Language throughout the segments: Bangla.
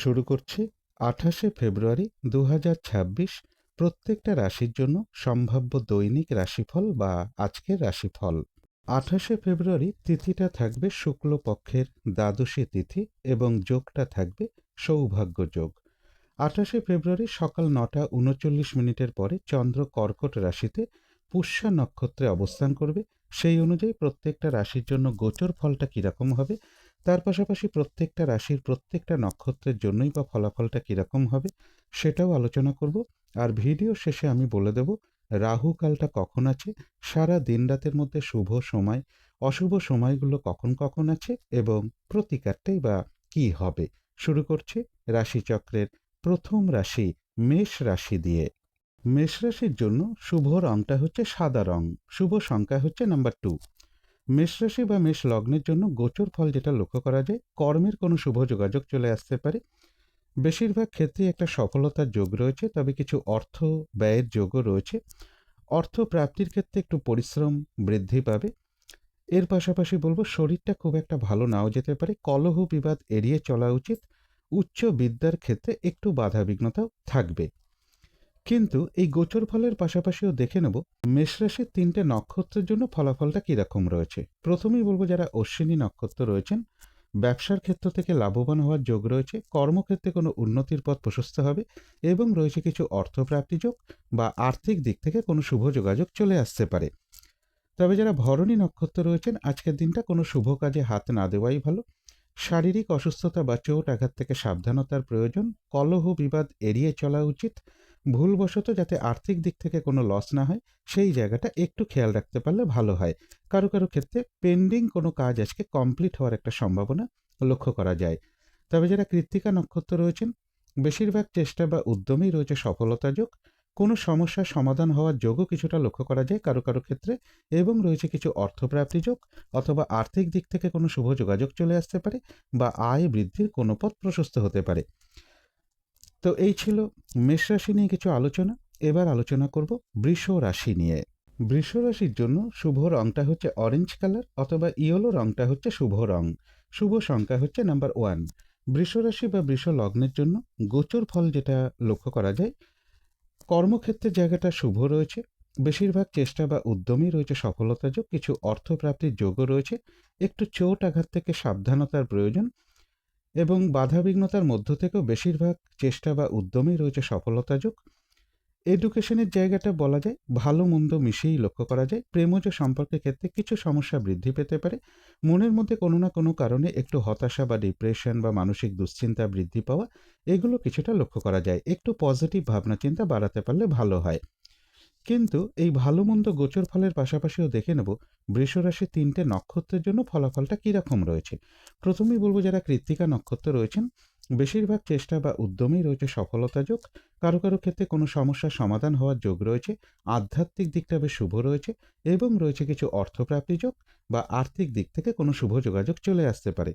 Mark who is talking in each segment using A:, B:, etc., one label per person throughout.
A: শুরু করছি ২৮শে ফেব্রুয়ারি ২০২৬ প্রত্যেকটা রাশির জন্য সম্ভাব্য দৈনিক রাশিফল বা আজকের রাশিফল। ২৮শে ফেব্রুয়ারি তিথিটা থাকবে শুক্লপক্ষের দ্বাদশী তিথি এবং যোগটা থাকবে সৌভাগ্য যোগ। ২৮শে ফেব্রুয়ারি সকাল ৯টা ৩৯ পরে চন্দ্র কর্কট রাশিতে পুষ্যা নক্ষত্রে অবস্থান করবে। সেই অনুযায়ী প্রত্যেকটা রাশির জন্য গোচর ফলটা কীরকম হবে, তার পাশাপাশি প্রত্যেকটা রাশির প্রত্যেকটা নক্ষত্রের জন্যই বা ফলাফলটা কীরকম হবে সেটাও আলোচনা করব। আর ভিডিও শেষে আমি বলে দেব রাহু কালটা কখন আছে, সারা দিন রাতের মধ্যে শুভ সময় অশুভ সময়গুলো কখন কখন আছে এবং প্রতিকারটাই বা কী হবে। শুরু করছি রাশিচক্রের প্রথম রাশি মেষ রাশি দিয়ে। মেষ রাশির জন্য শুভ রংটা হচ্ছে সাদা রং, শুভ সংখ্যা হচ্ছে নাম্বার 2। মেষ রাশি বা মেষ লগ্নের জন্য গোচর ফল যেটা লক্ষ্য করা যায়, কর্মের কোনো শুভ যোগাযোগ চলে আসতে পারে। বেশিরভাগ ক্ষেত্রে একটা সফলতার যোগ রয়েছে, তবে কিছু অর্থ ব্যয়ের যোগও রয়েছে। অর্থ প্রাপ্তির ক্ষেত্রে একটু পরিশ্রম বৃদ্ধি পাবে। এর পাশাপাশি বলবো শরীরটা খুব একটা ভালো নাও যেতে পারে, কলহ বিবাদ এড়িয়ে চলা উচিত। উচ্চ বিদ্যার ক্ষেত্রে একটু বাধাবিঘ্নতাও থাকবে। কিন্তু এই গোচর ফলের পাশাপাশিও দেখে নেব মেষরাশির 3টে নক্ষত্রের জন্য ফলাফলটা কীরকম রয়েছে। প্রথমেই বলবো যারা অশ্বিনী নক্ষত্র রয়েছেন, ব্যবসার ক্ষেত্র থেকে লাভবান হওয়ার যোগ রয়েছে, কর্মক্ষেত্রে কোনো উন্নতির পথ প্রশস্ত হবে এবং রয়েছে কিছু অর্থপ্রাপ্তি যোগ বা আর্থিক দিক থেকে কোনো শুভ যোগাযোগ চলে আসতে পারে। তবে যারা ভরণী নক্ষত্র রয়েছেন, আজকের দিনটা কোনো শুভ কাজে হাত না দেওয়াই ভালো। শারীরিক অসুস্থতা বা চোট আঘাত থেকে সাবধানতার প্রয়োজন, কলহ বিবাদ এড়িয়ে চলা উচিত। ভুলবশত যাতে আর্থিক দিক থেকে কোনো লস না হয় সেই জায়গাটা একটু খেয়াল রাখতে পারলে ভালো হয়। কারো কারো ক্ষেত্রে পেন্ডিং কোনো কাজ আজকে কমপ্লিট হওয়ার একটা সম্ভাবনা লক্ষ্য করা যায়। তবে যারা কৃত্তিকা নক্ষত্র রয়েছেন, বেশিরভাগ চেষ্টা বা উদ্যমেই রয়েছে সফলতা যোগ। কোনো সমস্যার সমাধান হওয়ার যোগও কিছুটা লক্ষ্য করা যায় কারো কারো ক্ষেত্রে, এবং রয়েছে কিছু অর্থপ্রাপ্তি যোগ অথবা আর্থিক দিক থেকে কোনো শুভ যোগাযোগ চলে আসতে পারে বা আয় বৃদ্ধির কোনো পথ প্রশস্ত হতে পারে। তো এই ছিল মেষ রাশি নিয়ে কিছু আলোচনা। এবার আলোচনা করব বৃষ রাশি নিয়ে। বৃষ রাশির জন্য শুভ রংটা হচ্ছে অরেঞ্জ কালার অথবা ইয়েলো রংটা হচ্ছে শুভ রং। শুভ সংখ্যা হচ্ছে নাম্বার 1। বৃষ রাশি বা বৃষ লগ্নের জন্য গোচর ফল যেটা লক্ষ্য করা যায়, কর্মক্ষেত্রের জায়গাটা শুভ রয়েছে। বেশিরভাগ চেষ্টা বা উদ্যমই রয়েছে সফলতা যোগ, কিছু অর্থপ্রাপ্তির যোগও রয়েছে। একটু চোট আঘাত থেকে সাবধানতার প্রয়োজন এবং বাধাবিঘ্নতার মধ্য থেকেও বেশিরভাগ চেষ্টা বা উদ্যমেই রয়েছে সফলতা যোগ। এডুকেশনের জায়গাটা বলা যায় ভালো মন্দ মিশিয়েই লক্ষ্য করা যায়। প্রেমজ সম্পর্কের ক্ষেত্রে কিছু সমস্যা বৃদ্ধি পেতে পারে। মনের মধ্যে কোনো না কোনো কারণে একটু হতাশা বা ডিপ্রেশন বা মানসিক দুশ্চিন্তা বৃদ্ধি পাওয়া, এগুলো কিছুটা লক্ষ্য করা যায়। একটু পজিটিভ ভাবনা চিন্তা বাড়াতে পারলে ভালো হয়। কিন্তু এই ভালো মন্দ গোচর ফলের পাশাপাশিও দেখে নেব বৃষরাশির 3টে নক্ষত্রের জন্য ফলাফলটা কীরকম রয়েছে। প্রথমেই বলবো যারা কৃত্তিকা নক্ষত্র রয়েছেন, বেশিরভাগ চেষ্টা বা উদ্যমেই রয়েছে সফলতা যোগ। কারো কারো ক্ষেত্রে কোনো সমস্যার সমাধান হওয়ার যোগ রয়েছে। আধ্যাত্মিক দিকটা বেশ শুভ রয়েছে এবং রয়েছে কিছু অর্থপ্রাপ্তি যোগ বা আর্থিক দিক থেকে কোনো শুভ যোগাযোগ চলে আসতে পারে।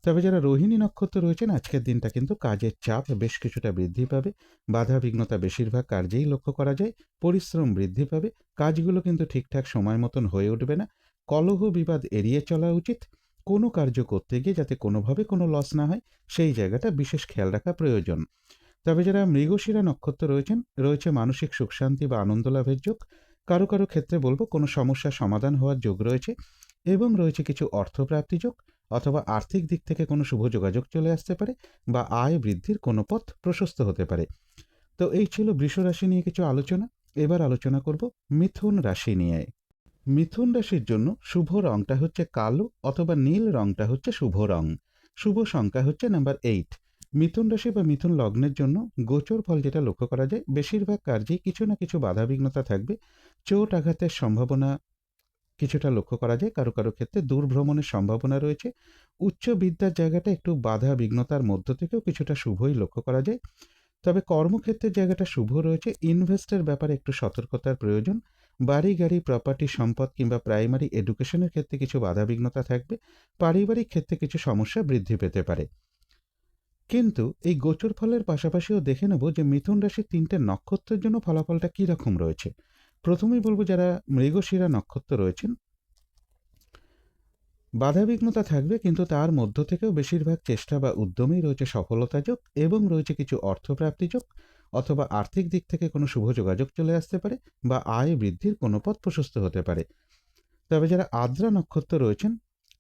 A: তবে যারা রোহিণী নক্ষত্র রয়েছেন, আজকের দিনটা কিন্তু কাজের চাপ বেশ কিছুটা বৃদ্ধি পাবে। বাধা বিঘ্নতা বেশিরভাগ কার্যেই লক্ষ্য করা যায়। পরিশ্রম বৃদ্ধি পাবে, কাজগুলো কিন্তু ঠিকঠাক সময় মতন হয়ে উঠবে না। কলহ বিবাদ এড়িয়ে চলা উচিত। কোনো কার্য করতে গিয়ে যাতে কোনোভাবে কোনো লস না হয় সেই জায়গাটা বিশেষ খেয়াল রাখা প্রয়োজন। তবে যারা মৃগশিরা নক্ষত্র রয়েছেন, রয়েছে মানসিক সুখ শান্তি বা আনন্দ লাভের যোগ। কারো কারো ক্ষেত্রে বলবো কোনো সমস্যার সমাধান হওয়ার যোগ রয়েছে এবং রয়েছে কিছু অর্থপ্রাপ্তি যোগ অথবা আর্থিক দিক থেকে কোনো শুভ যোগাযোগ চলে আসতে পারে বা আয় বৃদ্ধির কোনো পথ প্রশস্ত হতে পারে। তো এই ছিল বৃষ রাশি নিয়ে কিছু আলোচনা। এবার আলোচনা করব মিথুন রাশি নিয়ে। মিথুন রাশির জন্য শুভ রংটা হচ্ছে কালো অথবা নীল রংটা হচ্ছে শুভ রং। শুভ সংখ্যা হচ্ছে নাম্বার 8। মিথুন রাশি বা মিথুন লগ্নের জন্য গোচর ফল যেটা লক্ষ্য করা যায়, বেশিরভাগ কার্যেই কিছু না কিছু বাধাবিঘ্নতা থাকবে। চোট আঘাতের সম্ভাবনা কিছুটা লক্ষ্য করা যায়। কারো কারো ক্ষেত্রে দূরভ্রমণের সম্ভাবনা রয়েছে। উচ্চ বিদ্যার জায়গাটা একটু বাধা বিঘ্নতার মধ্য থেকেও কিছুটা শুভই লক্ষ্য করা যায়। তবে কর্মক্ষেত্রের জায়গাটা শুভ রয়েছে। ইনভেস্টের ব্যাপারে একটু সতর্কতার প্রয়োজন। বাড়ি গাড়ি প্রপার্টি সম্পদ কিংবা প্রাইমারি এডুকেশনের ক্ষেত্রে কিছু বাধাবিঘ্নতা থাকবে। পারিবারিক ক্ষেত্রে কিছু সমস্যা বৃদ্ধি পেতে পারে। কিন্তু এই গোচর ফলের পাশাপাশিও দেখে নেব যে মিথুন রাশির 3টে নক্ষত্রের জন্য ফলাফলটা কী রকম রয়েছে। প্রথমেই বলবো যারা মৃগশিরা নক্ষত্র রয়েছেন, বাধাবিঘ্নতা থাকবে, কিন্তু তার মধ্য থেকেও বেশিরভাগ চেষ্টা বা উদ্যমেই রয়েছে সফলতা যোগ এবং রয়েছে কিছু অর্থপ্রাপ্তি যোগ, অথবা আর্থিক দিক থেকে কোনো শুভ যোগাযোগ চলে আসতে পারে বা আয় বৃদ্ধির কোনো পথ প্রশস্ত হতে পারে। তবে যারা আদ্রা নক্ষত্র রয়েছেন,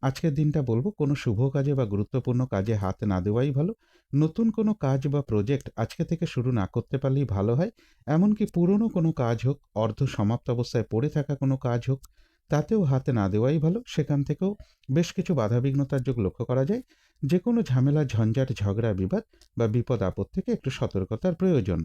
A: আজকের দিনটা বলবো কোনো শুভ কাজে বা গুরুত্বপূর্ণ কাজে হাত না দেওয়াই ভালো। নতুন কোনো কাজ বা প্রজেক্ট আজকে থেকে শুরু না করতে পারলেই ভালো হয়। এমনকি পুরনো কোনো কাজ হোক, অর্ধ সমাপ্ত অবস্থায় পড়ে থাকা কোনো কাজ হোক, তাতেও হাতে না দেওয়াই ভালো। সেখান থেকেও বেশ কিছু বাধাবিঘ্নতার যোগ লক্ষ্য করা যায়। যে কোনো ঝামেলা, ঝঞ্ঝাট, ঝগড়া, বিবাদ বা বিপদ আপদ থেকে একটু সতর্কতার প্রয়োজন।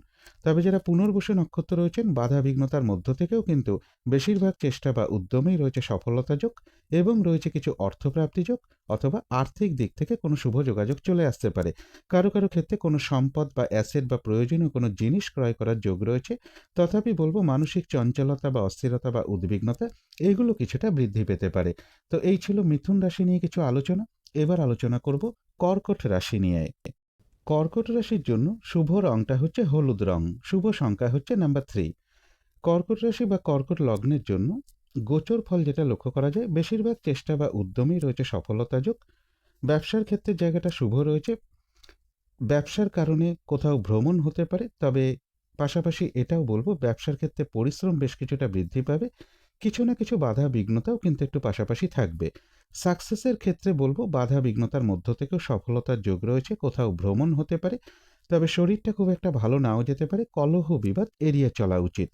A: তবে যারা পুনর্বসু নক্ষত্র রয়েছেন, বাধা বিঘ্নতার মধ্য থেকেও কিন্তু বেশিরভাগ চেষ্টা বা উদ্যমেই রয়েছে সফলতা যোগ এবং রয়েছে কিছু অর্থপ্রাপ্তি যোগ, অথবা আর্থিক দিক থেকে কোনো শুভ যোগাযোগ চলে আসতে পারে। কারো কারো ক্ষেত্রে কোনো সম্পদ বা অ্যাসেট বা প্রয়োজনীয় কোনো জিনিস ক্রয় করার যোগ রয়েছে। তথাপি বলবো মানসিক চঞ্চলতা বা অস্থিরতা বা উদ্বিগ্নতা এগুলো কিছুটা বৃদ্ধি পেতে পারে। তো এই ছিল মিথুন রাশি নিয়ে কিছু আলোচনা। এবার আলোচনা করব কর্কট রাশি নিয়ে। কর্কট রাশির জন্য শুভ রংটা হচ্ছে হলুদ রং, শুভ সংখ্যা হচ্ছে নাম্বার 3। কর্কট রাশি বা কর্কট লগ্নের জন্য গোচর ফল যেটা লক্ষ্য করা যায়, বেশিরভাগ চেষ্টা বা উদ্যমেই রয়েছে সফলতা যোগ। ব্যবসার ক্ষেত্রে জায়গাটা শুভ রয়েছে। ব্যবসার কারণে কোথাও ভ্রমণ হতে পারে, তবে পাশাপাশি এটাও বলবো ব্যবসার ক্ষেত্রে পরিশ্রম বেশ কিছুটা বৃদ্ধি পাবে। কিছু না কিছু বাধা বিঘ্নতাও কিন্তু একটু পাশাপাশি থাকবে। সাকসেসের ক্ষেত্রে বলবো বাধা বিঘ্নতার মধ্য থেকেও সফলতার যোগ রয়েছে। কোথাও ভ্রমণ হতে পারে, তবে শরীরটা খুব একটা ভালো নাও যেতে পারে। কলহ বিবাদ এড়িয়ে চলা উচিত।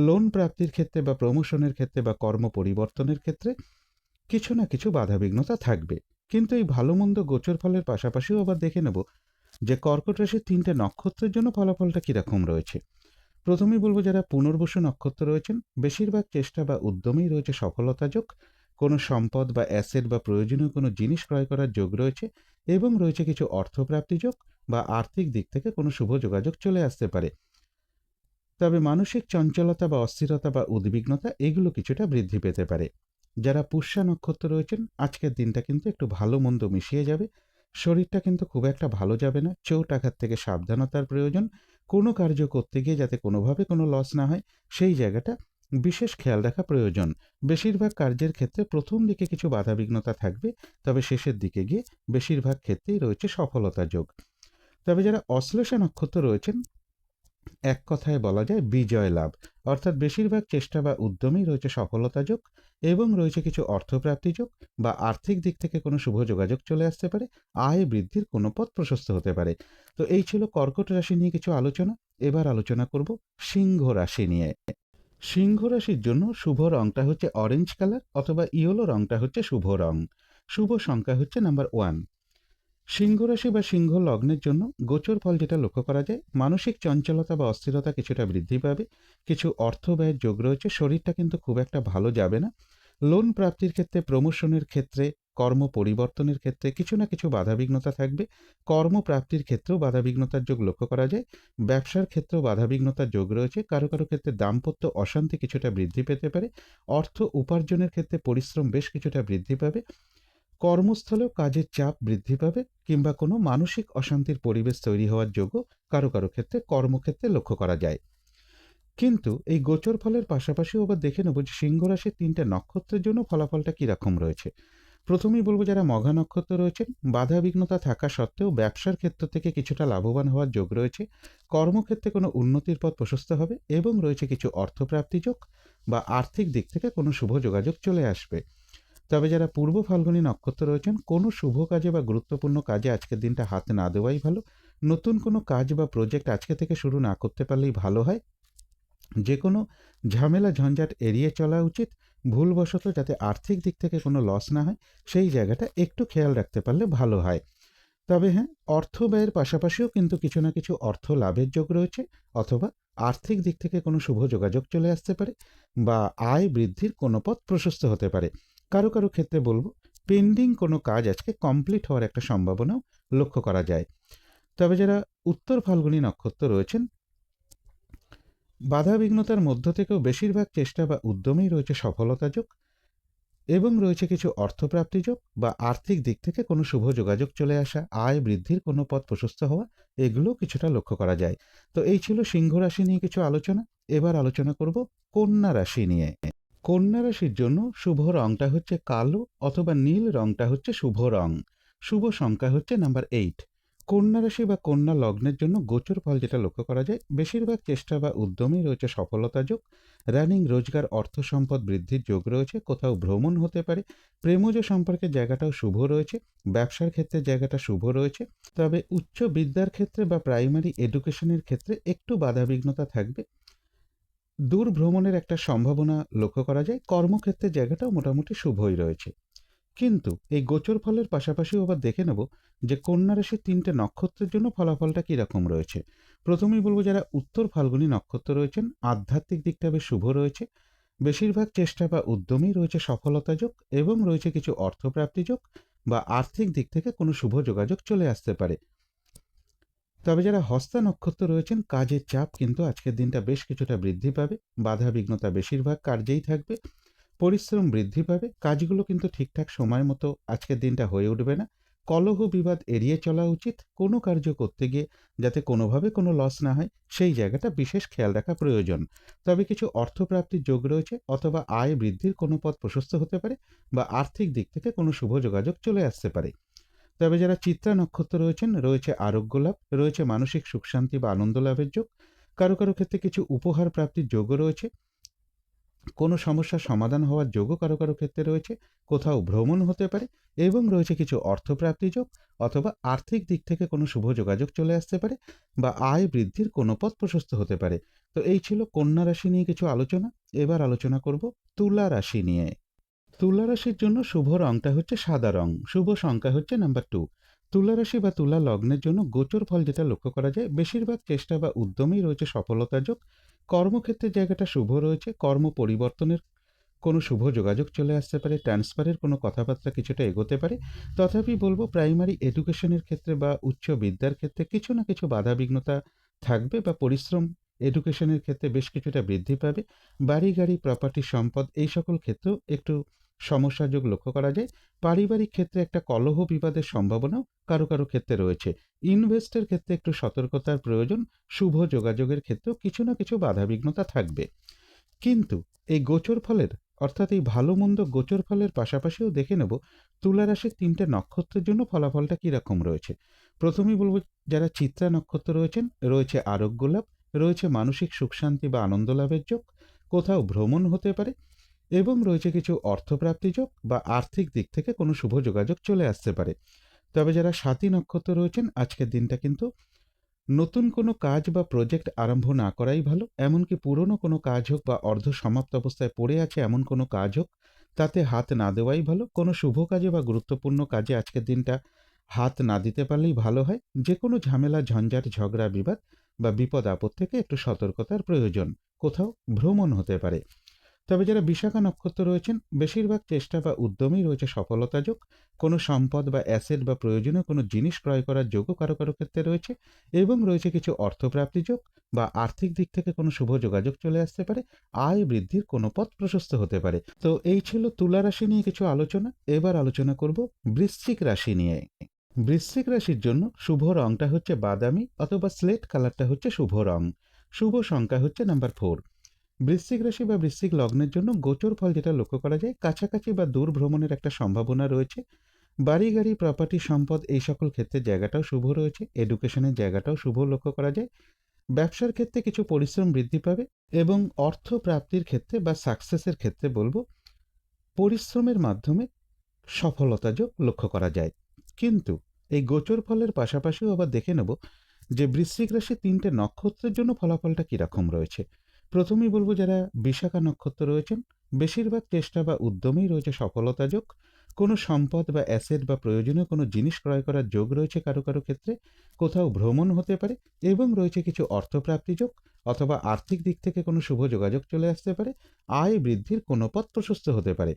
A: লোন প্রাপ্তির ক্ষেত্রে বা প্রমোশনের ক্ষেত্রে বা কর্ম পরিবর্তনের ক্ষেত্রে কিছু না কিছু বাধাবিঘ্নতা থাকবে। কিন্তু এই ভালো মন্দ গোচর ফলের পাশাপাশিও আবার দেখে নেব যে কর্কট রাশির 3টে নক্ষত্রের জন্য ফলাফলটা কীরকম রয়েছে। প্রথমেই বলবো যারা পুনর্বসু নক্ষত্র রয়েছেন, বেশিরভাগ চেষ্টা বা উদ্যমেই রয়েছে সফলতা যোগ। কোনো সম্পদ বা অ্যাসেট বা প্রয়োজনীয় কোনো জিনিস ক্রয় করার যোগ রয়েছে এবং রয়েছে কিছু অর্থপ্রাপ্তি যোগ বা আর্থিক দিক থেকে কোনো শুভ যোগাযোগ চলে আসতে পারে। তবে মানসিক চঞ্চলতা বা অস্থিরতা বা উদ্বিগ্নতা এগুলো কিছুটা বৃদ্ধি পেতে পারে। যারা পুষ্যা নক্ষত্র রয়েছেন, আজকের দিনটা কিন্তু একটু ভালো মন্দ মিশিয়ে যাবে। শরীরটা কিন্তু খুব একটা ভালো যাবে না। চোট আঘাত থেকে সাবধানতার প্রয়োজন। কোনো কার্য করতে গিয়ে যাতে কোনোভাবে কোনো লস না হয়, সেই জায়গাটা বিশেষ খেয়াল রাখা প্রয়োজন। বেশিরভাগ কার্যের ক্ষেত্রে প্রথম দিকে কিছু বাধাবিঘ্নতা থাকবে, তবে শেষের দিকে গিয়ে বেশিরভাগ ক্ষেত্রেই রয়েছে সফলতা যোগ। তবে যারা অশ্লেষা নক্ষত্র রয়েছেন, এক কথায় বলা যায় বিজয় লাভ, অর্থাৎ বেশিরভাগ চেষ্টা বা উদ্যমেই রয়েছে সফলতা যোগ এবং রয়েছে কিছু অর্থপ্রাপ্তি যোগ বা আর্থিক দিক থেকে কোনো শুভ যোগাযোগ চলে আসতে পারে। আয় বৃদ্ধির কোনো পথ প্রশস্ত হতে পারে। তো এই ছিল কর্কট রাশি নিয়ে কিছু আলোচনা। এবার আলোচনা করব সিংহ রাশি নিয়ে। সিংহ রাশির জন্য শুভ রংটা হচ্ছে অরেঞ্জ কালার, অথবা ইয়েলো রংটা হচ্ছে শুভ রং। শুভ সংখ্যা হচ্ছে নাম্বার 1। সিংহ রাশি বা সিংহ লগ্নের জন্য গোচর ফল যেটা লক্ষ্য করা যায়, মানসিক চঞ্চলতা বা অস্থিরতা কিছুটা বৃদ্ধি পাবে। কিছু অর্থ ব্যয়ের যোগ রয়েছে। শরীরটা কিন্তু খুব একটা ভালো যাবে না। লোন প্রাপ্তির ক্ষেত্রে, প্রমোশনের ক্ষেত্রে, কর্ম পরিবর্তনের ক্ষেত্রে কিছু না কিছু বাধাবিঘ্নতা থাকবে। কর্মপ্রাপ্তির ক্ষেত্রেও বাধাবিঘ্নতার যোগ লক্ষ্য করা যায়। ব্যবসার ক্ষেত্রেও বাধাবিঘ্নতার যোগ রয়েছে। কারো কারো ক্ষেত্রে দাম্পত্য অশান্তি কিছুটা বৃদ্ধি পেতে পারে। অর্থ উপার্জনের ক্ষেত্রে পরিশ্রম বেশ কিছুটা বৃদ্ধি পাবে। কর্মস্থলেও কাজের চাপ বৃদ্ধি পাবে, কিংবা কোনো মানসিক অশান্তির পরিবেশ তৈরি হওয়ার যোগও কারো কারো ক্ষেত্রে কর্মক্ষেত্রে লক্ষ্য করা যায়। কিন্তু এই গোচর ফলের পাশাপাশিও আবার দেখে নেব যে সিংহ রাশির 3টে নক্ষত্রের জন্য ফলাফলটা কীরকম রয়েছে। প্রথমেই বলবো যারা মঘা নক্ষত্র রয়েছেন, বাধা বিঘ্নতা থাকা সত্ত্বেও ব্যবসার ক্ষেত্র থেকে কিছুটা লাভবান হওয়ার যোগ রয়েছে। কর্মক্ষেত্রে কোনো উন্নতির পথ প্রশস্ত হবে এবং রয়েছে কিছু অর্থপ্রাপ্তি যোগ বা আর্থিক দিক থেকে কোনো শুভ যোগাযোগ চলে আসবে। তবে যারা পূর্ব ফাল্গুনী নক্ষত্র রয়েছেন, কোনো শুভ কাজে বা গুরুত্বপূর্ণ কাজে আজকের দিনটা হাতে না দেওয়াই ভালো। নতুন কোনো কাজ বা প্রজেক্ট আজকে থেকে শুরু না করতে পারলেই ভালো হয়। যে কোনো ঝামেলা ঝঞ্ঝাট এড়িয়ে চলা উচিত। ভুলবশত যাতে আর্থিক দিক থেকে কোনো লস না হয়, সেই জায়গাটা একটু খেয়াল রাখতে পারলে ভালো হয়। তবে হ্যাঁ, অর্থ ব্যয়ের পাশাপাশিও কিন্তু কিছু না কিছু অর্থ লাভের যোগ রয়েছে, অথবা আর্থিক দিক থেকে কোনো শুভ যোগাযোগ চলে আসতে পারে বা আয় বৃদ্ধির কোনো পথ প্রশস্ত হতে পারে। কারো কারো ক্ষেত্রে বলবো পেন্ডিং কোনো কাজ আজকে কমপ্লিট হওয়ার একটা সম্ভাবনাও লক্ষ্য করা যায়। তবে যারা উত্তর ফাল্গুনী নক্ষত্র রয়েছেন, বাধা বিঘ্নতার মধ্য থেকেও বেশিরভাগ চেষ্টা বা উদ্যমেই রয়েছে সফলতা যোগ এবং রয়েছে কিছু অর্থপ্রাপ্তি যোগ বা আর্থিক দিক থেকে কোনো শুভ যোগাযোগ চলে আসা, আয় বৃদ্ধির কোনো পথ প্রশস্ত হওয়া, এগুলো কিছুটা লক্ষ্য করা যায়। তো এই ছিল সিংহ রাশি নিয়ে কিছু আলোচনা। এবার আলোচনা করব কন্যা রাশি নিয়ে। কন্যা রাশির জন্য শুভ রংটা হচ্ছে কালো অথবা নীল, রংটা হচ্ছে শুভ রং। শুভ সংখ্যা হচ্ছে নাম্বার 8। কন্যা রাশি বা কন্যা লগ্নের জন্য গোচর ফল যেটা লক্ষ্য করা যায়, বেশিরভাগ চেষ্টা বা উদ্যমেই রয়েছে সফলতা যোগ। রানিং রোজগার, অর্থ সম্পদ বৃদ্ধির যোগ রয়েছে। কোথাও ভ্রমণ হতে পারে। প্রেমজ সম্পর্কের জায়গাটাও শুভ রয়েছে। ব্যবসার ক্ষেত্রে জায়গাটা শুভ রয়েছে। তবে উচ্চ বিদ্যার ক্ষেত্রে বা প্রাইমারি এডুকেশনের ক্ষেত্রে একটু বাধাবিঘ্নতা থাকবে। দূর ভ্রমণের একটা সম্ভাবনা লক্ষ্য করা যায়। কর্মক্ষেত্রের জায়গাটাও মোটামুটি শুভই রয়েছে। কিন্তু এই গোচর ফলের পাশাপাশিও আবার দেখে নেব যে কন্যা রাশির 3টে নক্ষত্রের জন্য ফলাফলটা কীরকম রয়েছে। প্রথমেই বলবো, যারা উত্তর ফাল্গুনী নক্ষত্র রয়েছেন, আধ্যাত্মিক দিকটা বেশ শুভ রয়েছে। বেশিরভাগ চেষ্টা বা উদ্যমেই রয়েছে সফলতা যোগ এবং রয়েছে কিছু অর্থপ্রাপ্তি যোগ বা আর্থিক দিক থেকে কোনো শুভ যোগাযোগ চলে আসতে পারে। তবে যারা হস্তা নক্ষত্র রয়েছেন, কাজের চাপ কিন্তু আজকের দিনটা বেশ কিছুটা বৃদ্ধি পাবে। বাধা বিঘ্নতা বেশিরভাগ কার্যেই থাকবে। পরিশ্রম বৃদ্ধি পাবে। কাজগুলো কিন্তু ঠিকঠাক সময় মতো আজকের দিনটা হয়ে উঠবে না। কলহ বিবাদ এড়িয়ে চলা উচিত। কোনো কার্য করতে গিয়ে যাতে কোনোভাবে কোনো লস না হয়, সেই জায়গাটা বিশেষ খেয়াল রাখা প্রয়োজন। তবে কিছু অর্থপ্রাপ্তির যোগ রয়েছে, অথবা আয় বৃদ্ধির কোনো পথ প্রশস্ত হতে পারে, বা আর্থিক দিক থেকে কোনো শুভ যোগাযোগ চলে আসতে পারে। তবে যারা চিত্রা নক্ষত্র রয়েছেন, রয়েছে আরোগ্য লাভ, রয়েছে মানসিক সুখ শান্তি বা আনন্দ লাভের যোগ। কারো কারো ক্ষেত্রে কিছু উপহার প্রাপ্তির যোগও রয়েছে। কোনো সমস্যার সমাধান হওয়ার যোগও কারো কারো ক্ষেত্রে রয়েছে। কোথাও ভ্রমণ হতে পারে এবং রয়েছে কিছু অর্থপ্রাপ্তি যোগ, অথবা আর্থিক দিক থেকে কোনো শুভ যোগাযোগ চলে আসতে পারে, বা আয় বৃদ্ধির কোনো পথ প্রশস্ত হতে পারে। তো এই ছিল কন্যা রাশি নিয়ে কিছু আলোচনা। এবার আলোচনা করব তুলা রাশি নিয়ে। তুলা রাশির জন্য শুভ রংটা হচ্ছে সাদা রং। শুভ সংখ্যা হচ্ছে নাম্বার 2। তুলা রাশি বা তুলা লগ্নের জন্য গোচর ফল যেটা লক্ষ্য করা যায়, বেশিরভাগ চেষ্টা বা উদ্যমেই রয়েছে সফলতা যোগ। কর্মক্ষেত্রের জায়গাটা শুভ রয়েছে। কর্ম পরিবর্তনের কোনো শুভ যোগাযোগ চলে আসতে পারে। ট্রান্সফারের কোনো কথাবার্তা কিছুটা এগোতে পারে। তথাপি বলবো, প্রাইমারি এডুকেশনের ক্ষেত্রে বা উচ্চ বিদ্যার ক্ষেত্রে কিছু না কিছু বাধা বিঘ্নতা থাকবে, বা পরিশ্রম এডুকেশনের ক্ষেত্রে বেশ কিছুটা বৃদ্ধি পাবে। বাড়ি গাড়ি প্রপার্টি সম্পদ এই সকল ক্ষেত্রেও একটু সমস্যা যোগ লক্ষ্য করা যায়। পারিবারিক ক্ষেত্রে একটা কলহ বিবাদের সম্ভাবনাও কারো কারো ক্ষেত্রে রয়েছে। ইনভেস্টের ক্ষেত্রে একটু সতর্কতার প্রয়োজন। শুভ যোগাযোগের ক্ষেত্রেও কিছু না কিছু বাধাবিঘ্নতা থাকবে। কিন্তু এই গোচর ফলের, অর্থাৎ এই ভালো মন্দ গোচর ফলের পাশাপাশিও দেখে নেব তুলা রাশির 3টে নক্ষত্রের জন্য ফলাফলটা কীরকম রয়েছে। প্রথমেই বলবো, যারা চিত্রা নক্ষত্র রয়েছেন, রয়েছে আরোগ্য লাভ, রয়েছে মানসিক সুখ শান্তি বা আনন্দ লাভের যোগ। কোথাও ভ্রমণ হতে পারে এবং রয়েছে কিছু অর্থপ্রাপ্তি যোগ বা আর্থিক দিক থেকে কোনো শুভ যোগাযোগ চলে আসতে পারে। তবে যারা স্বাতী নক্ষত্র রয়েছেন, আজকের দিনটা কিন্তু নতুন কোনো কাজ বা প্রজেক্ট আরম্ভ না করাই ভালো। এমনকি পুরনো কোনো কাজ হোক বা অর্ধ সমাপ্ত অবস্থায় পড়ে আছে এমন কোনো কাজ হোক, তাতে হাত না দেওয়াই ভালো। কোনো শুভ কাজে বা গুরুত্বপূর্ণ কাজে আজকের দিনটা হাত না দিতে পারলেই ভালো হয়। যে কোনো ঝামেলা, ঝঞ্ঝাট, ঝগড়া, বিবাদ বা বিপদ আপদ থেকে একটু সতর্কতার প্রয়োজন। কোথাও ভ্রমণ হতে পারে। তবে যারা বিশাখা নক্ষত্র রয়েছেন, বেশিরভাগ চেষ্টা বা উদ্যমেই রয়েছে সফলতা যোগ। কোনো সম্পদ বা অ্যাসেট বা প্রয়োজনীয় কোনো জিনিস ক্রয় করার যোগও কারো কারো ক্ষেত্রে রয়েছে, এবং রয়েছে কিছু অর্থপ্রাপ্তি যোগ বা আর্থিক দিক থেকে কোনো শুভ যোগাযোগ চলে আসতে পারে। আয় বৃদ্ধির কোনো পথ প্রশস্ত হতে পারে। তো এই ছিল তুলা রাশি নিয়ে কিছু আলোচনা। এবার আলোচনা করব বৃশ্চিক রাশি নিয়ে। বৃশ্চিক রাশির জন্য শুভ রংটা হচ্ছে বাদামি অথবা স্লেট কালারটা হচ্ছে শুভ রং। শুভ সংখ্যা হচ্ছে নাম্বার 4। বৃশ্চিক রাশি বা বৃশ্চিক লগ্নের জন্য গোচর ফল যেটা লক্ষ্য করা যায়, কাছাকাছি বা দূর ভ্রমণের একটা সম্ভাবনা রয়েছে। বাড়ি গাড়ি প্রপার্টি সম্পদ এই সকল ক্ষেত্রে জায়গাটাও শুভ রয়েছে। এডুকেশনের জায়গাটাও শুভ লক্ষ্য করা যায়। ব্যবসার ক্ষেত্রে কিছু পরিশ্রম বৃদ্ধি পাবে, এবং অর্থ প্রাপ্তির ক্ষেত্রে বা সাকসেসের ক্ষেত্রে বলবো, পরিশ্রমের মাধ্যমে সফলতা যোগ লক্ষ্য করা যায়। কিন্তু এই গোচর ফলের পাশাপাশিও আবার দেখে নেব যে বৃশ্চিক রাশির 3টে নক্ষত্রের জন্য ফলাফলটা কীরকম রয়েছে। প্রথমেই বলবো, যারা বিশাখা নক্ষত্র রয়েছেন, বেশিরভাগ চেষ্টা বা উদ্যমেই রয়েছে সফলতা যোগ। কোনো সম্পদ বা অ্যাসেট বা প্রয়োজনীয় কোনো জিনিস ক্রয় করার যোগ রয়েছে কারো কারো ক্ষেত্রে। কোথাও ভ্রমণ হতে পারে এবং রয়েছে কিছু অর্থপ্রাপ্তি যোগ, অথবা আর্থিক দিক থেকে কোনো শুভ যোগাযোগ চলে আসতে পারে। আয় বৃদ্ধির কোনো পথ প্রশস্ত হতে পারে।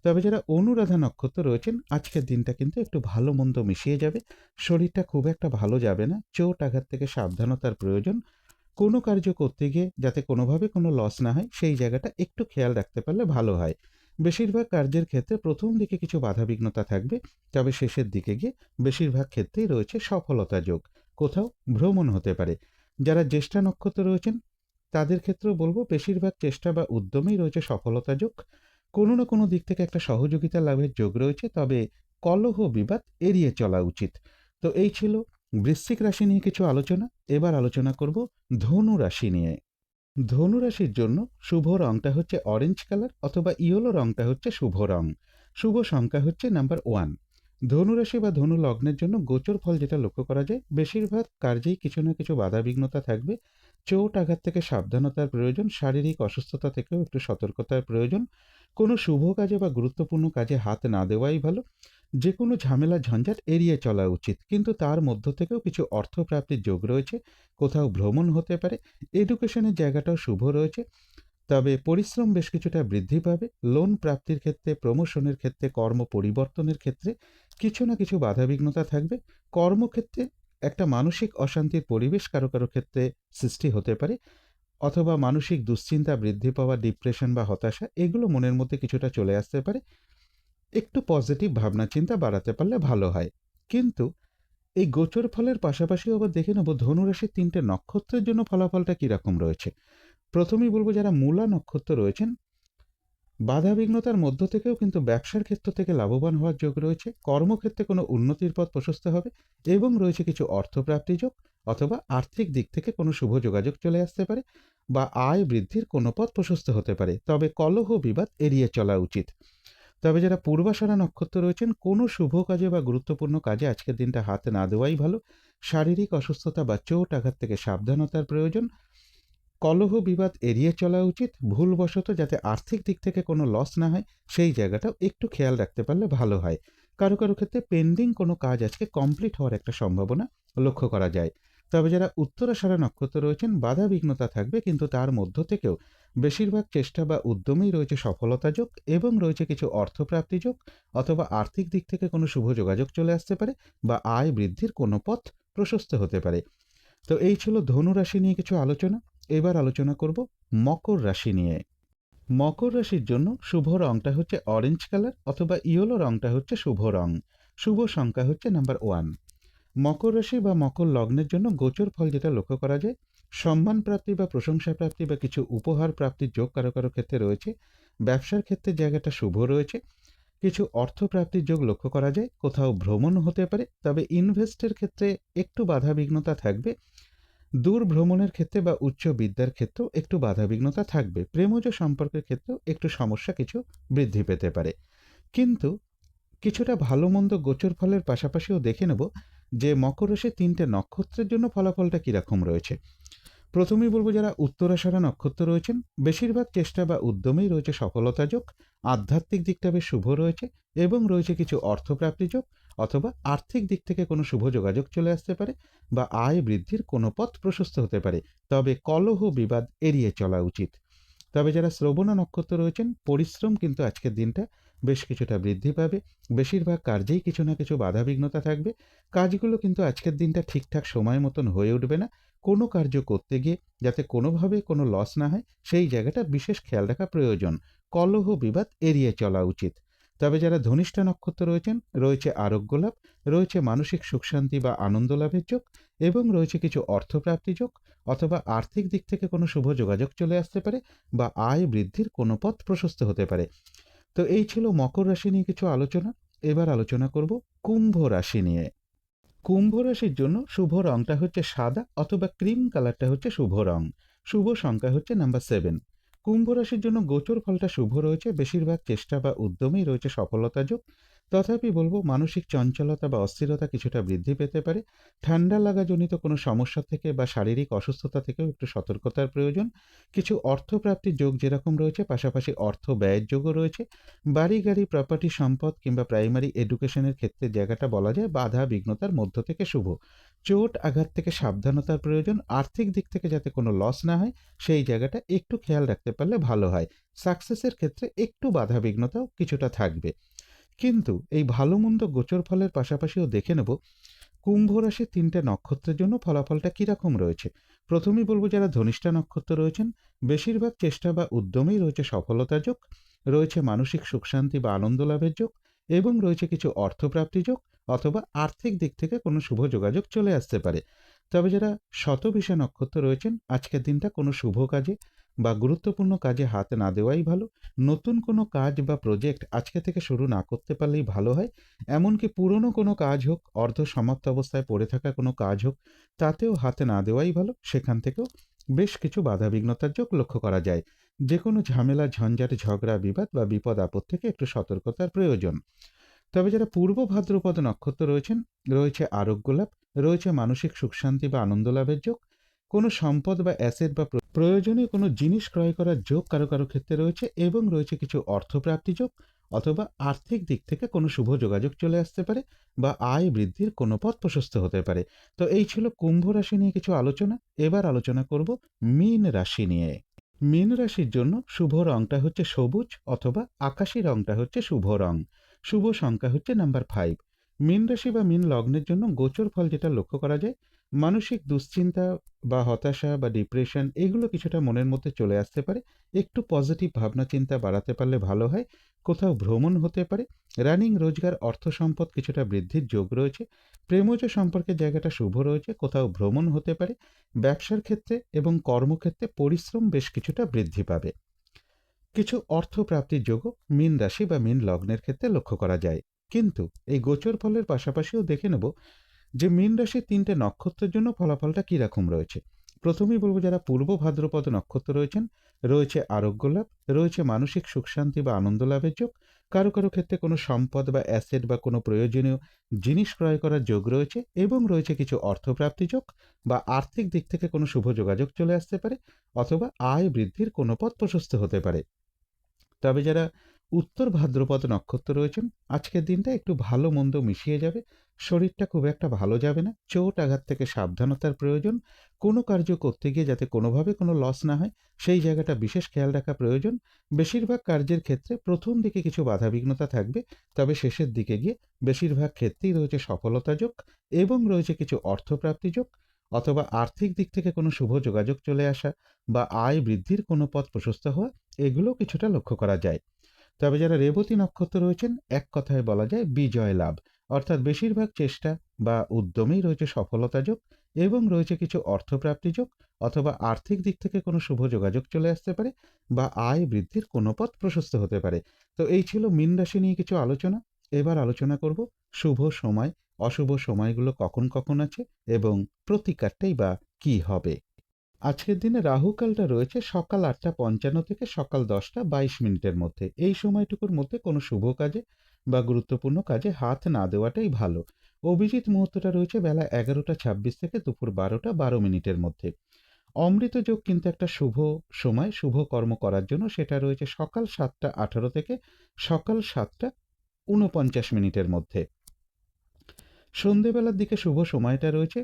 A: তবে যারা অনুরাধা নক্ষত্র রয়েছেন, আজকের দিনটা কিন্তু একটু ভালো মন্দ মিশিয়ে যাবে। শরীরটা খুব একটা ভালো যাবে না। চোট আঘাত থেকে সাবধানতার প্রয়োজন। কোনো কার্য করতে গিয়ে যাতে কোনোভাবে কোনো লস না হয়, সেই জায়গাটা একটু খেয়াল রাখতে পারলে ভালো হয়। বেশিরভাগ কার্যের ক্ষেত্রে প্রথম দিকে কিছু বাধাবিঘ্নতা থাকবে, তবে শেষের দিকে গিয়ে বেশিরভাগ ক্ষেত্রেই রয়েছে সফলতা যোগ। কোথাও ভ্রমণ হতে পারে। যারা জ্যেষ্ঠা নক্ষত্র রয়েছেন, তাদের ক্ষেত্রেও বলব বেশিরভাগ চেষ্টা বা উদ্যমেই রয়েছে সফলতা যোগ। কোনো না কোনো দিক থেকে একটা সহযোগিতা লাভের যোগ রয়েছে, তবে কলহ বিবাদ এড়িয়ে চলা উচিত। তো এই ছিল বৃশ্চিক রাশি নিয়ে কিছু আলোচনা। এবার আলোচনা করব ধনু রাশি নিয়ে। ধনু রাশির জন্য শুভ রংটা হচ্ছে অরেঞ্জ কালার অথবা ইয়েলো রংটা হচ্ছে শুভ রং। শুভ সংখ্যা হচ্ছে নাম্বার 1। ধনু রাশি বা ধনু লগ্নের জন্য গোচর ফল যেটা লক্ষ্য করা যায়, বেশিরভাগ কার্যেই কিছু না কিছু বাধাবিঘ্নতা থাকবে। চোট আঘাত থেকে সাবধানতার প্রয়োজন, শারীরিক অসুস্থতা থেকেও একটু সতর্কতার প্রয়োজন। কোনো শুভ কাজে বা গুরুত্বপূর্ণ কাজে হাত না দেওয়াই ভালো। যে কোনো ঝামেলা ঝঞ্ঝাট এড়িয়ে চলা উচিত, কিন্তু তার মধ্য থেকেও কিছু অর্থপ্রাপ্তির যোগ রয়েছে। কোথাও ভ্রমণ হতে পারে। এডুকেশনের জায়গাটাও শুভ রয়েছে, তবে পরিশ্রম বেশ কিছুটা বৃদ্ধি পাবে। লোন প্রাপ্তির ক্ষেত্রে, প্রমোশনের ক্ষেত্রে, কর্ম পরিবর্তনের ক্ষেত্রে কিছু না কিছু বাধাবিঘ্নতা থাকবে। কর্মক্ষেত্রে একটা মানসিক অশান্তির পরিবেশ কারো কারো ক্ষেত্রে সৃষ্টি হতে পারে, অথবা মানসিক দুশ্চিন্তা বৃদ্ধি পাওয়া, ডিপ্রেশন বা হতাশা এগুলো মনের মধ্যে কিছুটা চলে আসতে পারে। একটু পজিটিভ ভাবনা চিন্তা বাড়াতে পারলে ভালো হয়। কিন্তু এই গোচর ফলের পাশাপাশি আবার দেখে নেব ধনুরাশির 3টে নক্ষত্রের জন্য ফলাফলটা কীরকম রয়েছে। প্রথমেই বলবো যারা মূলা নক্ষত্র রয়েছেন, বাধাবিঘ্নতার মধ্য থেকেও কিন্তু ব্যবসার ক্ষেত্র থেকে লাভবান হওয়ার যোগ রয়েছে। কর্মক্ষেত্রে কোনো উন্নতির পথ প্রশস্ত হবে এবং রয়েছে কিছু অর্থপ্রাপ্তি যোগ, অথবা আর্থিক দিক থেকে কোনো শুভ যোগাযোগ চলে আসতে পারে, বা আয় বৃদ্ধির কোনো পথ প্রশস্ত হতে পারে। তবে কলহ বিবাদ এড়িয়ে চলা উচিত। তবে যারা পূর্বাষাঢ়া নক্ষত্র রয়েছেন, কোনো শুভ কাজে বা গুরুত্বপূর্ণ কাজে আজকের দিনটা হাত না দেওয়াই ভালো। শারীরিক অসুস্থতা বা চোট আঘাত থেকে সাবধানতার প্রয়োজন। কলহ বিবাদ এড়িয়ে চলা উচিত। ভুলবশত যাতে আর্থিক দিক থেকে কোনো লস না হয়, সেই জায়গাটাও একটু খেয়াল রাখতে পারলে ভালো হয়। কারো কারো ক্ষেত্রে পেন্ডিং কোনো কাজ আজকে কমপ্লিট হওয়ার একটা সম্ভাবনা লক্ষ্য করা যায়। তবে যারা উত্তরাষাঢ়া নক্ষত্র রয়েছেন, বাধা বিঘ্নতা থাকবে, কিন্তু তার মধ্য থেকেও বেশিরভাগ চেষ্টা বা উদ্যমেই রয়েছে সফলতা যোগ এবং রয়েছে কিছু অর্থপ্রাপ্তি যোগ, অথবা আর্থিক দিক থেকে কোনো শুভ যোগাযোগ চলে আসতে পারে, বা আয় বৃদ্ধির কোনো পথ প্রশস্ত হতে পারে। তো এই ছিল ধনু রাশি নিয়ে কিছু আলোচনা। এবার আলোচনা করব মকর রাশি নিয়ে। মকর রাশির জন্য শুভ রংটা হচ্ছে অরেঞ্জ কালার অথবা ইয়েলো রংটা হচ্ছে শুভ রং। শুভ সংখ্যা হচ্ছে নাম্বার 1। মকর রাশি বা মকর লগ্নের জন্য গোচর ফল যেটা লক্ষ্য করা যায়, সম্মান প্রাপ্তি বা প্রশংসা প্রাপ্তি বা কিছু উপহার প্রাপ্তির যোগ কারো কারো ক্ষেত্রে রয়েছে। ব্যবসার ক্ষেত্রে জায়গাটা শুভ রয়েছে। কিছু অর্থপ্রাপ্তির যোগ লক্ষ্য করা যায়। কোথাও ভ্রমণ হতে পারে, তবে ইনভেস্টের ক্ষেত্রে একটু বাধাবিঘ্নতা থাকবে। দূর ভ্রমণের ক্ষেত্রে বা উচ্চ বিদ্যার ক্ষেত্রেও একটু বাধাবিঘ্নতা থাকবে। প্রেমজ সম্পর্কের ক্ষেত্রেও একটু সমস্যা কিছু বৃদ্ধি পেতে পারে। কিন্তু কিছুটা ভালো মন্দ গোচর ফলের পাশাপাশিও দেখে নেব যে মকর রাশির 3টে নক্ষত্রের জন্য ফলাফলটা কীরকম রয়েছে। প্রথমেই বলবো যারা উত্তরাষাঢ়া নক্ষত্র রয়েছেন, বেশিরভাগ চেষ্টা বা উদ্যমেই রয়েছে সফলতা যোগ। আধ্যাত্মিক দিকটা বেশ শুভ রয়েছে এবং রয়েছে কিছু অর্থপ্রাপ্তি যোগ, অথবা আর্থিক দিক থেকে কোনো শুভ যোগাযোগ চলে আসতে পারে, বা আয় বৃদ্ধির কোনো পথ প্রশস্ত হতে পারে। তবে কলহ বিবাদ এড়িয়ে চলা উচিত। তবে যারা শ্রবণা নক্ষত্র রয়েছেন, পরিশ্রম কিন্তু আজকের দিনটা বেশ কিছুটা বৃদ্ধি পাবে। বেশিরভাগ কার্যেই কিছু না কিছু বাধাবিঘ্নতা থাকবে। কাজগুলো কিন্তু আজকের দিনটা ঠিকঠাক সময় মতন হয়ে উঠবে না। কোনো কার্য করতে গিয়ে যাতে কোনোভাবে কোনো লস না হয়, সেই জায়গাটা বিশেষ খেয়াল রাখা প্রয়োজন। কলহ বিবাদ এড়িয়ে চলা উচিত। তবে যারা ধনিষ্ঠা নক্ষত্র রয়েছেন, রয়েছে আরোগ্য লাভ, রয়েছে মানসিক সুখ শান্তি বা আনন্দ লাভের যোগ, এবং রয়েছে কিছু অর্থপ্রাপ্তি যোগ, অথবা আর্থিক দিক থেকে কোনো শুভ যোগাযোগ চলে আসতে পারে, বা আয় বৃদ্ধির কোনো পথ প্রশস্ত হতে পারে। তো এই ছিল মকর রাশি নিয়ে কিছু আলোচনা। এবার আলোচনা করব কুম্ভ রাশি নিয়ে। কুম্ভ রাশির জন্য শুভ রংটা হচ্ছে সাদা অথবা ক্রিম কালারটা হচ্ছে শুভ রং। শুভ সংখ্যা হচ্ছে নাম্বার 7। কুম্ভ রাশির জন্য গোচর ফলটা শুভ রয়েছে। বেশিরভাগ চেষ্টা বা উদ্যমেই রয়েছে সফলতা যোগ। তথাপি বলবো মানসিক চঞ্চলতা বা অস্থিরতা কিছুটা বৃদ্ধি পেতে পারে। ঠান্ডা লাগাজনিত কোনো সমস্যা থেকে বা শারীরিক অসুস্থতা থেকেও একটু সতর্কতার প্রয়োজন। কিছু অর্থপ্রাপ্তির যোগ যেরকম রয়েছে, পাশাপাশি অর্থ ব্যয়ের যোগও রয়েছে। বাড়ি গাড়ি প্রপার্টি সম্পদ কিংবা প্রাইমারি এডুকেশনের ক্ষেত্রে জায়গাটা বলা যায় বাধা বিঘ্নতার মধ্য থেকে শুভ। চোট আঘাত থেকে সাবধানতার প্রয়োজন। আর্থিক দিক থেকে যাতে কোনো লস না হয়, সেই জায়গাটা একটু খেয়াল রাখতে পারলে ভালো হয়। সাকসেসের ক্ষেত্রে একটু বাধা বিঘ্নতাও কিছুটা থাকবে। কিন্তু এই ভালো মন্দ গোচর ফলের পাশাপাশিও দেখে নেব কুম্ভ রাশির 3টে নক্ষত্রের জন্য ফলাফলটা কীরকম রয়েছে। প্রথমেই বলবো যারা ধনিষ্ঠা নক্ষত্র রয়েছেন, বেশিরভাগ চেষ্টা বা উদ্যমেই রয়েছে সফলতা যোগ, রয়েছে মানসিক সুখ শান্তি বা আনন্দ লাভের যোগ, এবং রয়েছে কিছু অর্থপ্রাপ্তি যোগ, অথবা আর্থিক দিক থেকে কোনো শুভ যোগাযোগ চলে আসতে পারে। তবে যারা শতভিষা নক্ষত্র রয়েছেন, আজকের দিনটা কোনো শুভ কাজে বা গুরুত্বপূর্ণ কাজে হাত না দেওয়াই ভালো। নতুন কোনো কাজ বা প্রজেক্ট আজকে থেকে শুরু না করতে পারলেই ভালো হয়। এমনকি পুরনো কোনো কাজ হোক, অর্ধ সমাপ্ত অবস্থায় পড়ে থাকা কোনো কাজ হোক, তাতেও হাত না দেওয়াই ভালো। সেখান থেকেও বেশ কিছু বাধাবিঘ্নতার যোগ লক্ষ্য করা যায়। যে কোনো ঝামেলা, ঝঞ্ঝাট, ঝগড়া, বিবাদ বা বিপদ আপদ থেকে একটু সতর্কতার প্রয়োজন। তবে যারা পূর্ব ভাদ্রপদ নক্ষত্র রয়েছেন, রয়েছে আরোগ্য লাভ, রয়েছে মানসিক সুখ শান্তি বা আনন্দ লাভের যোগ, কোনো সম্পদ বা অ্যাসেট বা প্রয়োজনীয় কোনো জিনিস ক্রয় করার যোগ কারো কারো ক্ষেত্রে রয়েছে, এবং রয়েছে কিছু অর্থপ্রাপ্তি যোগ, অথবা আর্থিক দিক থেকে কোনো শুভ যোগাযোগ চলে আসতে পারে, বা আয় বৃদ্ধির কোনো পথ প্রশস্ত হতে পারে। তো এই ছিল কুম্ভ রাশি নিয়ে কিছু আলোচনা। এবার আলোচনা করব মীন রাশি নিয়ে। মীন রাশির জন্য শুভ রংটা হচ্ছে সবুজ, অথবা আকাশী রংটা হচ্ছে শুভ রং। শুভ সংখ্যা হচ্ছে নাম্বার 5। মীন রাশি বা মীন লগ্নের জন্য গোচর ফল যেটা লক্ষ্য করা যায়, মানসিক দুশ্চিন্তা বা হতাশা বা ডিপ্রেশন এগুলো কিছুটা মনের মধ্যে চলে আসতে পারে। একটু পজিটিভ ভাবনা চিন্তা বাড়াতে পারলে ভালো হয়। কোথাও ভ্রমণ হতে পারে। রানিং রোজগার, অর্থ সম্পদ কিছুটা বৃদ্ধির যোগ রয়েছে। প্রেমজ সম্পর্কের জায়গাটা শুভ রয়েছে। কোথাও ভ্রমণ হতে পারে। ব্যবসার ক্ষেত্রে এবং কর্মক্ষেত্রে পরিশ্রম বেশ কিছুটা বৃদ্ধি পাবে। কিছু অর্থ প্রাপ্তির যোগও মীন রাশি বা মীন লগ্নের ক্ষেত্রে লক্ষ্য করা যায়। কিন্তু এই গোচর ফলের পাশাপাশিও দেখে নেব যে মীন রাশির 3টে নক্ষত্রের জন্য ফলাফলটা কীরকম রয়েছে। প্রথমেই বলবো, যারা পূর্ব ভাদ্রপদ নক্ষত্র রয়েছেন, রয়েছে আরোগ্য লাভ, রয়েছে মানসিক সুখ শান্তি বা আনন্দ লাভের যোগ, কারো কারো ক্ষেত্রে কোনো সম্পদ বা অ্যাসেট বা কোনো প্রয়োজনীয় জিনিস ক্রয় করার যোগ রয়েছে, এবং রয়েছে কিছু অর্থপ্রাপ্তি যোগ, বা আর্থিক দিক থেকে কোনো শুভ যোগাযোগ চলে আসতে পারে, অথবা আয় বৃদ্ধির কোনো পথ প্রশস্ত হতে পারে। তবে যারা উত্তর ভাদ্রপদ নক্ষত্র রয়েছেন, আজকের দিনটা একটু ভালো মন্দ মিশিয়ে যাবে। শরীরটা খুব একটা ভালো যাবে না। চোট আঘাত থেকে সাবধানতার প্রয়োজন। কোনো কার্য করতে গিয়ে যাতে কোনোভাবে কোনো লস না হয়, সেই জায়গাটা বিশেষ খেয়াল রাখা প্রয়োজন। বেশিরভাগ কার্যের ক্ষেত্রে প্রথম দিকে কিছু বাধাবিঘ্নতা থাকবে, তবে শেষের দিকে গিয়ে বেশিরভাগ ক্ষেত্রেই রয়েছে সফলতা যোগ, এবং রয়েছে কিছু অর্থপ্রাপ্তি যোগ, অথবা আর্থিক দিক থেকে কোনো শুভ যোগাযোগ চলে আসা, বা আয় বৃদ্ধির কোনো পথ প্রশস্ত হওয়া, এগুলো কিছুটা লক্ষ্য করা যায়। তবে যারা রেবতী নক্ষত্র রয়েছেন, এক কথায় বলা যায় বিজয় লাভ, অর্থাৎ বেশিরভাগ চেষ্টা বা উদ্যমেই রয়েছে সফলতা যোগ, এবং রয়েছে কিছু অর্থপ্রাপ্তি যোগ, অথবা আর্থিক দিক থেকে কোনো শুভ যোগাযোগ চলে আসতে পারে, বা আয় বৃদ্ধির কোনো পথ প্রশস্ত হতে পারে। তো এই ছিল মীন রাশি নিয়ে কিছু আলোচনা। এবার আলোচনা করব শুভ সময়, অশুভ সময়গুলো কখন কখন আছে, এবং প্রতিকারটাই বা কি হবে। আজকের দিনে রাহুকালটা রয়েছে সকাল 8:55 থেকে সকাল 10:22 মধ্যে। এই সময়টুকুর মধ্যে কোনো শুভ কাজে বা গুরুত্বপূর্ণ কাজে হাত না দেওয়াটাই ভালো। অভিজিৎ মুহূর্তটা রয়েছে বেলা 11:26 থেকে দুপুর 12:12 মধ্যে। অমৃত যোগ কিন্তু একটা শুভ সময় শুভ কর্ম করার জন্য, সেটা রয়েছে সকাল 7:18 থেকে সকাল 7:49 মধ্যে। সন্ধেবেলার দিকে শুভ সময়টা রয়েছে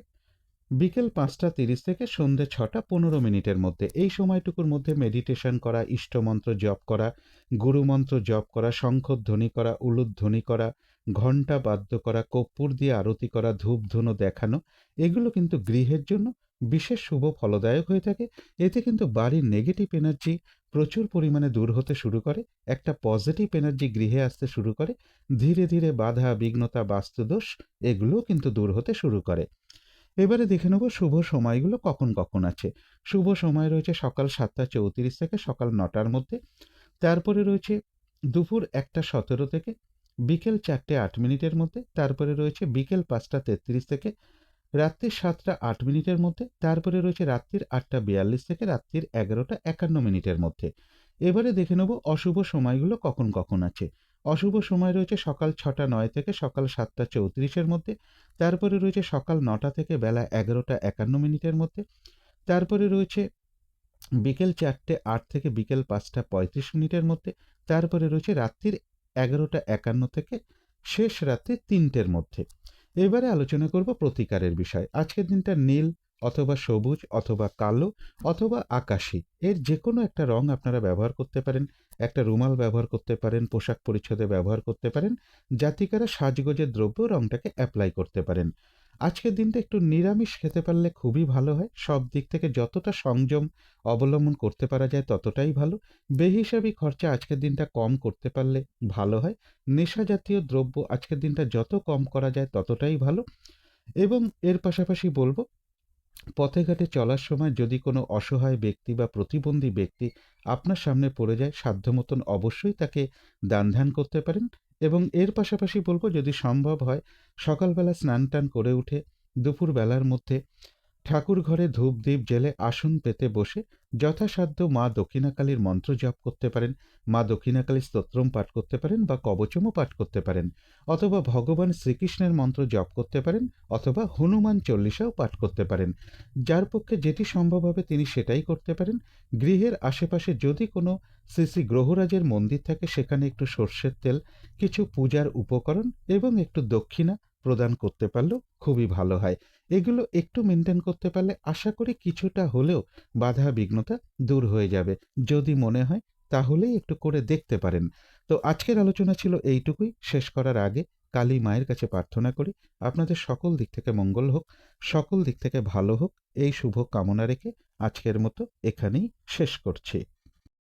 A: বিকেল 5:30 থেকে সন্ধ্যে 6:15 মধ্যে। এই সময়টুকুর মধ্যে মেডিটেশন করা, ইষ্টমন্ত্র জপ করা, গুরুমন্ত্র জপ করা, শঙ্খধ্বনি করা, উলুধ্বনি করা, ঘণ্টা বাদ্য করা, কর্পূর দিয়ে আরতি করা, ধূপধুনো দেখানো, এগুলো কিন্তু গৃহের জন্য বিশেষ শুভ ফলদায়ক হয়ে থাকে। এতে কিন্তু বাড়ির নেগেটিভ এনার্জি প্রচুর পরিমাণে দূর হতে শুরু করে। একটা পজিটিভ এনার্জি গৃহে আসতে শুরু করে। ধীরে ধীরে বাধা বিঘ্নতা, বাস্তুদোষ এগুলোও কিন্তু দূর হতে শুরু করে। এবারে দেখে নেব শুভ সময়গুলো কখন কখন আছে। শুভ সময় রয়েছে সকাল 7:34 থেকে সকাল 9টার মধ্যে। তারপরে রয়েছে দুপুর 1:17 থেকে বিকেল 4:08 মধ্যে। তারপরে রয়েছে বিকেল 5:33 থেকে রাত্রির 7:08 মধ্যে। তারপরে রয়েছে রাত্রির 8:42 থেকে রাত্রির 11:51 মধ্যে। এবারে দেখে নেব অশুভ সময়গুলো কখন কখন আছে। অশুভ সময় রয়েছে সকাল 6:09 থেকে সকাল 7:34 মধ্যে। তারপরে রয়েছে সকাল 9টা থেকে বেলা 11:51 মধ্যে। তারপরে রয়েছে বিকেল 4:08 থেকে বিকেল 5:35 মধ্যে। তারপরে রয়েছে রাত্রির 11:51 থেকে শেষ রাত্রি 3টের মধ্যে। এবারে আলোচনা করব প্রতিকারের বিষয়। আজকের দিনটা নীল, অথবা সবুজ, অথবা কালো, অথবা আকাশী, এর যে কোনো একটা রং আপনারা ব্যবহার করতে পারেন। একটা রুমাল ব্যবহার করতে পারেন, পোশাক পরিচ্ছদে ব্যবহার করতে পারেন। জাতিকারা সাজগোজের দ্রব্য রংটাকে অ্যাপ্লাই করতে পারেন। আজকের দিনটা একটু নিরামিষ খেতে পারলে খুবই ভালো হয়। সব দিক থেকে যতটা সংযম অবলম্বন করতে পারা যায় ততটাই ভালো। বেহিসাবি খরচা আজকের দিনটা কম করতে পারলে ভালো হয়। নেশা জাতীয় দ্রব্য আজকের দিনটা যত কম করা যায় ততটাই ভালো। এবং এর পাশাপাশি বলব পথে ঘাটে চলার সময় যদি কোনো অসহায় ব্যক্তি বা প্রতিবন্ধী ব্যক্তি আপনার সামনে পড়ে যায়, সাধ্য মতন অবশ্যই তাকে দান ধ্যান করতে পারেন। এবং এর পাশাপাশি বলব, যদি সম্ভব হয় সকালবেলা স্নান টান করে উঠে দুপুরবেলার মধ্যে ঠাকুর ঘরে ধূপ দ্বীপ জেলে আসন পেতে বসে যথাসাধ্য মা দক্ষিণাকালীর মন্ত্র জপ করতে পারেন, মা দক্ষিণাকালী স্তোত্রম পাঠ করতে পারেন বা কবচমও পাঠ করতে পারেন, অথবা ভগবান শ্রীকৃষ্ণের মন্ত্র জপ করতে পারেন, অথবা হনুমান চল্লিশাও পাঠ করতে পারেন। যার পক্ষে যেটি সম্ভব হবে তিনি সেটাই করতে পারেন। গৃহের আশেপাশে যদি কোনো শ্রী শ্রী গ্রহরাজের মন্দির থাকে, সেখানে একটু সর্ষের তেল, কিছু পূজার উপকরণ এবং একটু দক্ষিণা প্রদান করতে পারলেও খুবই ভালো হয়। এগুলো একটু মেনটেন করতে পারলে আশা করি কিছুটা হলেও বাধা বিঘ্নতা দূর হয়ে যাবে। যদি মনে হয় তাহলেই একটু করে দেখতে পারেন। তো আজকের আলোচনা ছিল এইটুকুই। শেষ করার আগে কালী মায়ের কাছে প্রার্থনা করি আপনাদের সকল দিক থেকে মঙ্গল হোক, সকল দিক থেকে ভালো হোক, এই শুভ কামনা রেখে আজকের মতো এখানেই শেষ করছি।